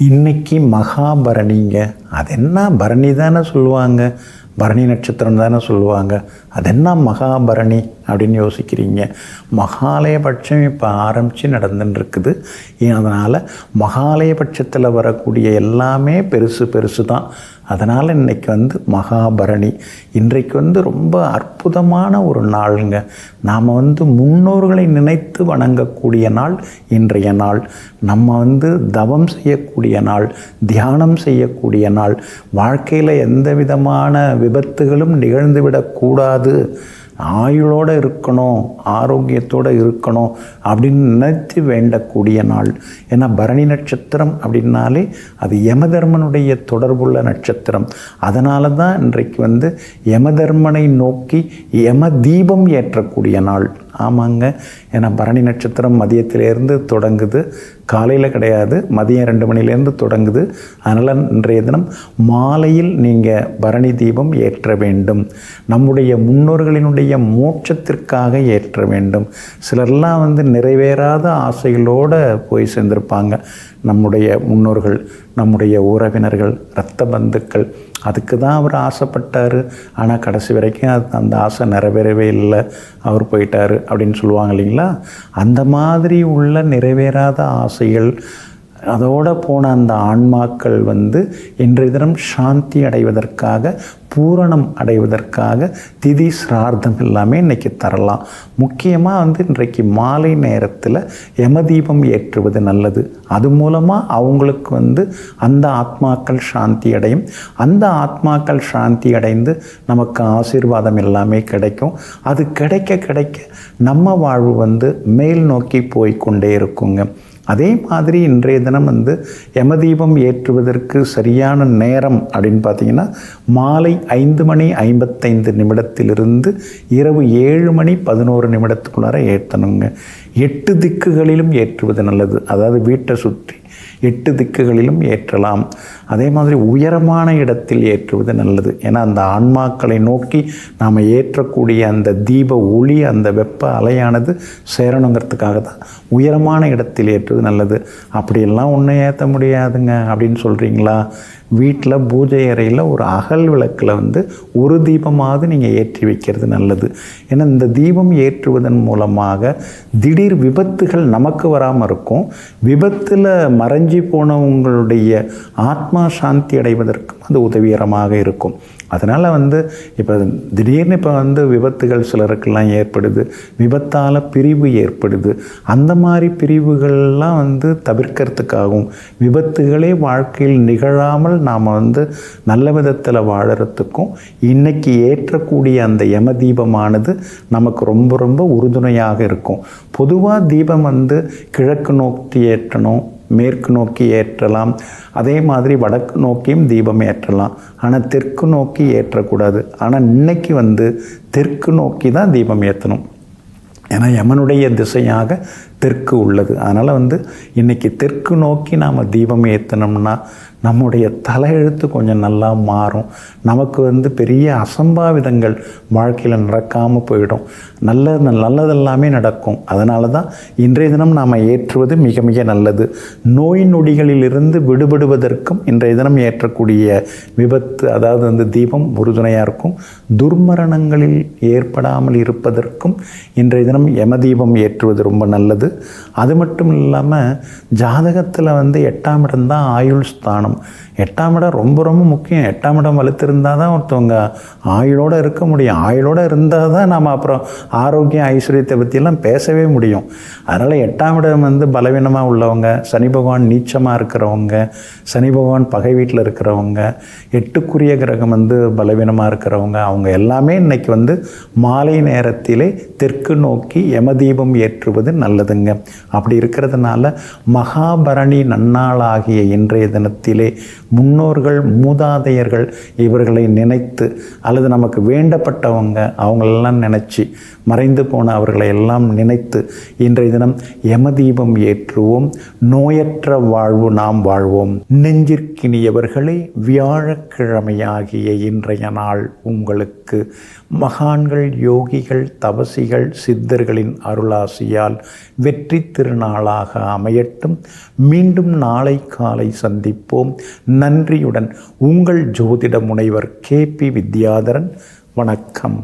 இன்னைக்கு மகாபரணிங்க. அது என்ன பரணி தானே சொல்லுவாங்க, பரணி நட்சத்திரம் தானே சொல்லுவாங்க. அது என்ன மகாபரணி அப்படின்னு யோசிக்கிறீங்க. மகாலயபட்சம் இப்போ ஆரம்பித்து நடந்துட்டுருக்குது. அதனால் மகாலயபட்சத்தில் வரக்கூடிய எல்லாமே பெருசு பெருசு தான். அதனால் இன்றைக்கி மகாபரணி. இன்றைக்கு ரொம்ப அற்புதமான ஒரு நாளுங்க. நாம் முன்னோர்களை நினைத்து வணங்கக்கூடிய நாள் இன்றைய நாள். நம்ம தவம் செய்யக்கூடிய நாள், தியானம் செய்யக்கூடிய நாள். வாழ்க்கையில் எந்த விதமான விபத்துகளும் நிகழ்ந்துவிடக்கூடாது, ஆயுளோடு இருக்கணும், ஆரோக்கியத்தோடு இருக்கணும் அப்படின்னு நினைத்து வேண்டக்கூடிய நாள். ஏன்னா பரணி நட்சத்திரம் அப்படின்னாலே அது யமதர்மனுடைய தொடர்புள்ள நட்சத்திரம். அதனால தான் இன்றைக்கு யமதர்மனை நோக்கி யம தீபம் ஏற்றக்கூடிய நாள். ஆமாங்க, ஏன்னா பரணி நட்சத்திரம் மதியத்திலேருந்து தொடங்குது, காலையில் கிடையாது, மதியம் 2 மணிலேருந்து தொடங்குது. அதனால் இன்றைய தினம் மாலையில் நீங்கள் பரணி தீபம் ஏற்ற வேண்டும். நம்முடைய முன்னோர்களினுடைய மோட்சத்திற்காக ஏற்ற வேண்டும். சிலர்லாம் நிறைவேறாத ஆசைகளோடு போய் சேர்ந்திருப்பாங்க. நம்முடைய முன்னோர்கள், நம்முடைய உறவினர்கள், இரத்த பந்துக்கள், அதுக்கு தான் அவர் ஆசைப்பட்டார். ஆனால் கடைசி வரைக்கும் அந்த ஆசை நிறைவேறவே இல்லை, அவர் போயிட்டார் அப்படின்னு சொல்லுவாங்க இல்லைங்களா. அந்த மாதிரி உள்ள நிறைவேறாத ஆசைகள், அதோடு போன அந்த ஆன்மாக்கள் இன்றைய தினம் சாந்தி அடைவதற்காக, பூரணம் அடைவதற்காக திதி சிரார்த்தம் எல்லாமே இன்றைக்கி தரலாம். முக்கியமாக இன்றைக்கு மாலை நேரத்தில் யமதீபம் ஏற்றுவது நல்லது. அது மூலமாக அவங்களுக்கு அந்த ஆத்மாக்கள் சாந்தி அடையும். அந்த ஆத்மாக்கள் சாந்தி அடைந்து நமக்கு ஆசீர்வாதம் எல்லாமே கிடைக்கும். அது கிடைக்க கிடைக்க நம்ம வாழ்வு மேல் நோக்கி போய்கொண்டே இருக்குங்க. அதே மாதிரி இன்றைய தினம் யமதீபம் ஏற்றுவதற்கு சரியான நேரம் அப்படின்னு பார்த்தீங்கன்னா மாலை 5:55 இரவு 7:11 ஏற்றணுங்க. 8 திக்குகளிலும் ஏற்றுவது நல்லது. அதாவது வீட்டை சுற்றி 8 திக்குகளிலும் ஏற்றலாம். அதே மாதிரி உயரமான இடத்தில் ஏற்றுவது நல்லது. ஏன்னா அந்த ஆன்மாக்களை நோக்கி நாம் ஏற்றக்கூடிய அந்த தீப ஒளி, அந்த வெப்ப அலையானது சேரணுங்கிறதுக்காக தான் உயரமான இடத்தில் ஏற்றுவது நல்லது. அப்படியெல்லாம் ஒன்றும் ஏற்ற முடியாதுங்க அப்படின்னு சொல்கிறீங்களா? வீட்டில் பூஜை அறையில் ஒரு அகல் விளக்கில் ஒரு தீபமாவது நீங்கள் ஏற்றி வைக்கிறது நல்லது. ஏன்னா இந்த தீபம் ஏற்றுவதன் மூலமாக திடீர் விபத்துகள் நமக்கு வராமல் இருக்கும். விபத்தில் மறைஞ்சி போனவங்களுடைய ஆத்மா சாந்தி அடைவதற்கும் அது உதவிகரமாக இருக்கும். அதனால் இப்போ திடீர்னு இப்போ விபத்துகள் சிலருக்கெல்லாம் ஏற்படுது, விபத்தால் பிரிவு ஏற்படுது. அந்த மாதிரி பிரிவுகள்லாம் தவிர்க்கிறதுக்காகவும், விபத்துகளே வாழ்க்கையில் நிகழாமல் நாம் நல்ல விதத்தில் வாழறதுக்கும் இன்றைக்கி ஏற்றக்கூடிய அந்த யம தீபமானது நமக்கு ரொம்ப ரொம்ப உறுதுணையாக இருக்கும். பொதுவாக தீபம் கிழக்கு நோக்கி ஏற்றணும், மேற்கு நோக்கி ஏற்றலாம். அதே மாதிரி வடக்கு நோக்கியும் தீபம் ஏற்றலாம். ஆனால் தெற்கு நோக்கி ஏற்றக்கூடாது. ஆனால் இன்னைக்கு தெற்கு நோக்கி தான் தீபம் ஏற்றணும். ஏன்னா யமனுடைய திசையாக தெற்கு உள்ளது. அதனால் இன்றைக்கி தெற்கு நோக்கி நாம் தீபம் ஏற்றினோம்னா நம்முடைய தலையெழுத்து கொஞ்சம் நல்லா மாறும். நமக்கு பெரிய அசம்பாவிதங்கள் வாழ்க்கையில் நடக்காமல் போயிடும். நல்லதெல்லாமே நடக்கும். அதனால தான் இன்றைய தினம் நாம் ஏற்றுவது மிக மிக நல்லது. நோய் நொடிகளிலிருந்து விடுபடுவதற்கும் இன்றைய தினம் ஏற்றக்கூடிய விபத்து, அதாவது தீபம் உறுதுணையாக இருக்கும். துர்மரணங்களில் ஏற்படாமல் இருப்பதற்கும் இன்றைய தினம் யமதீபம் ஏற்றுவது ரொம்ப நல்லது. அது மட்டும் இல்லாமல் ஜாதகத்தில் 8ஆம் இடம் தான் ஆயுள் ஸ்தானம். 8ஆம் இடம் ரொம்ப ரொம்ப முக்கியம். 8ஆம் இடம் வலுத்திருந்தால் தான் ஒருத்தவங்க ஆயுளோடு இருக்க முடியும். ஆயுளோடு இருந்தால் தான் நாம் அப்புறம் ஆரோக்கியம் ஐஸ்வர்யத்தை பற்றியெல்லாம் பேசவே முடியும். அதனால் 8ஆம் இடம் பலவீனமாக உள்ளவங்க, சனி பகவான் நீச்சமாக இருக்கிறவங்க, சனி பகவான் பகை வீட்டில் இருக்கிறவங்க, 8க்குரிய கிரகம் பலவீனமாக இருக்கிறவங்க, அவங்க எல்லாமே இன்றைக்கி மாலை நேரத்திலே தெற்கு நோக்கி யமதீபம் ஏற்றுவது நல்லதுங்க. அப்படி இருக்கிறதுனால மகாபரணி நன்னாளாகிய இன்றைய தினத்திலே முன்னோர்கள், மூதாதையர்கள் இவர்களை நினைத்து, அல்லது நமக்கு வேண்டப்பட்டவங்க அவங்களெல்லாம் நினச்சி மறைந்து போன அவர்களை எல்லாம் நினைத்து இன்றைய தினம் யமதீபம் ஏற்றுவோம். நோயற்ற வாழ்வு நாம் வாழ்வோம். நெஞ்சிற்கினியவர்களே, வியாழக்கிழமையாகிய இன்றைய நாள் உங்களுக்கு மகான்கள், யோகிகள், தபசிகள், சித்தர்களின் அருளாசியால் வெற்றி திருநாளாக அமையட்டும். மீண்டும் நாளை காலை சந்திப்போம். நன்றியுடன் உங்கள் ஜோதிட முனைவர் KP வித்யாதரன். வணக்கம்.